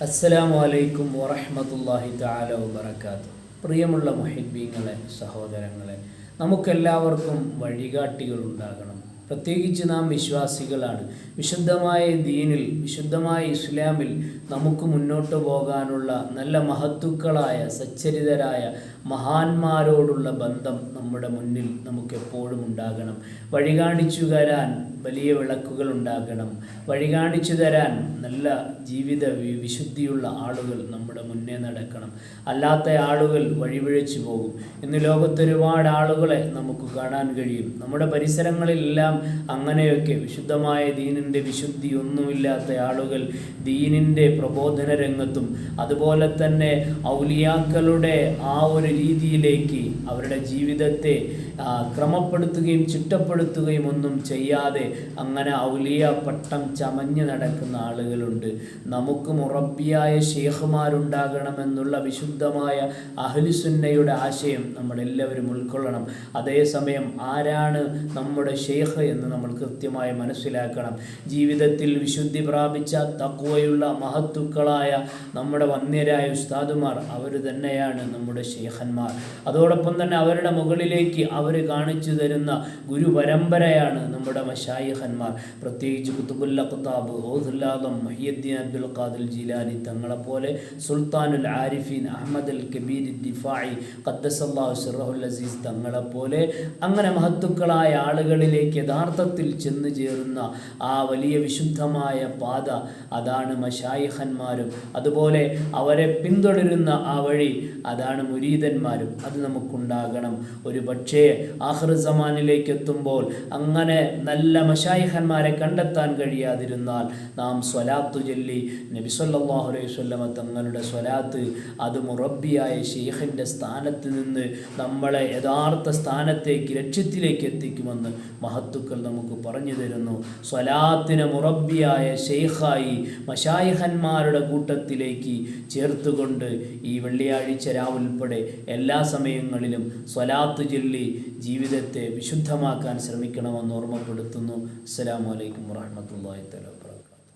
അസ്സലാമു അലൈക്കും വറഹ്മത്തുള്ളാഹി തആല വബറകാതുഹു. പ്രിയമുള്ള മുഹിബ്ബീങ്ങളെ, സഹോദരങ്ങളെ, നമുക്കെല്ലാവർക്കും വഴികാട്ടികൾ ഉണ്ടാകണം. പ്രത്യേകിച്ച് നാം വിശ്വാസികളാണ്. വിശുദ്ധമായ ദീനിൽ, വിശുദ്ധമായ ഇസ്ലാമിൽ നമുക്ക് മുന്നോട്ട് പോകാനുള്ള നല്ല മഹത്തുക്കളായ സച്ചരിതരായ മഹാന്മാരോടുള്ള ബന്ധം നമ്മുടെ മുന്നിൽ നമുക്കെപ്പോഴും ഉണ്ടാകണം. വഴി കാണിച്ചു തരാൻ വലിയ വിളക്കുകൾ ഉണ്ടാകണം. വഴി കാണിച്ചു തരാൻ നല്ല ജീവിത വിശുദ്ധിയുള്ള ആളുകൾ നമ്മുടെ മുന്നേ നടക്കണം. അല്ലാത്ത ആളുകൾ വഴിപിഴച്ചു പോകും. ഇന്ന് ലോകത്ത് ഒരുപാട് ആളുകളെ നമുക്ക് കാണാൻ കഴിയും. നമ്മുടെ പരിസരങ്ങളിലെല്ലാം അങ്ങനെയൊക്കെ വിശുദ്ധമായ ദീനിൻ്റെ വിശുദ്ധി ഒന്നുമില്ലാത്ത ആളുകൾ ദീനിൻ്റെ പ്രബോധന രംഗത്തും അതുപോലെ തന്നെ ഔലിയാക്കളുടെ ആ ഒരു രീതിയിലേക്ക് അവരുടെ ജീവിതത്തെ ക്രമപ്പെടുത്തുകയും ചിട്ടപ്പെടുത്തുകയും ഒന്നും ചെയ്യാതെ അങ്ങനെ ഔലിയ പട്ടം ചമഞ്ഞ് നടക്കുന്ന ആളുകളുണ്ട്. നമുക്ക് മുറബ്ബിയായ ശേഖുമാരുണ്ടാകണമെന്നുള്ള വിശുദ്ധമായ അഹ്ലുസുന്നയുടെ ആശയം നമ്മളെല്ലാവരും ഉൾക്കൊള്ളണം. അതേസമയം ആരാണ് നമ്മുടെ ശേഖ് എന്ന് നമ്മൾ കൃത്യമായി മനസ്സിലാക്കണം. ജീവിതത്തിൽ വിശുദ്ധി പ്രാപിച്ച തഖ്വയുള്ള മഹത്തുക്കളായ നമ്മുടെ വന്യരായ ഉസ്താദുമാർ അവർ തന്നെയാണ് നമ്മുടെ ശേഖന്മാർ. അതോടൊപ്പം തന്നെ അവരുടെ മുകളിലേക്ക് അവർ കാണിച്ചു തരുന്ന ഗുരുപരമ്പരയാണ് നമ്മുടെ മശായിഖന്മാർ. പ്രത്യേകിച്ച് ഖുതുബുൽ അഖ്താബ് ഗൗസുൽ ആദം മുഹ്യിദ്ദീൻ അബ്ദുൽ ഖാദിർ ജീലാനി തങ്ങളെപ്പോലെ, സുൽത്താനുൽ ആരിഫീൻ അഹ്മദ് അൽ കബീർ ദിഫാഇ ഖദ്ദസല്ലാഹു സിർറഹുൽ അസീസ് തങ്ങളെപ്പോലെ അങ്ങനെ മഹത്തുക്കളായ ആളുകളിലേക്ക് യഥാർത്ഥത്തിൽ ചെന്നു ചേരുന്ന ആ വലിയ വിശുദ്ധമായ പാത അതാണ് മശായിഖന്മാരും. അതുപോലെ അവരെ പിന്തുടരുന്ന ആ വഴി അതാണ് മുരീദന്മാരും. അത് നമുക്കുണ്ടാകണം. ഒരു പക്ഷേ ആഖിർ സമാനിലേക്ക് എത്തുമ്പോൾ അങ്ങനെ നല്ല മശായിഖന്മാരെ കണ്ടെത്താൻ കഴിയാതിരുന്നാൽ നാം സ്വലാത്തു ചൊല്ലി നബി സല്ലല്ലാഹു അലൈഹി വസല്ലമ തങ്ങളുടെ സ്വലാത്ത് അത് മുറബ്ബിയായ ശൈഖിൻ്റെ സ്ഥാനത്ത് നിന്ന് നമ്മളെ യഥാർത്ഥ സ്ഥാനത്തേക്ക് ലക്ഷ്യത്തിലേക്ക് എത്തിക്കുമെന്ന് മഹത്തുക്കൾ നമുക്ക് പറഞ്ഞു തരുന്നു. സ്വലാത്തിനെ മുറബ്ബിയായ ശൈഖായി മശായിഖന്മാരുടെ കൂട്ടത്തിലേക്ക് ചേർത്തുകൊണ്ട് ഈ വെള്ളിയാഴ്ച രാവുൾപ്പെടെ എല്ലാ സമയങ്ങളിലും സ്വലാത്ത് ചൊല്ലി ജീവിതത്തെ വിശുദ്ധമാക്കാൻ ശ്രമിക്കണമെന്ന് ഓർമ്മപ്പെടുത്തുന്നു. അസ്സലാമു അലൈക്കും വറഹ്മത്തുള്ളാഹി തആല.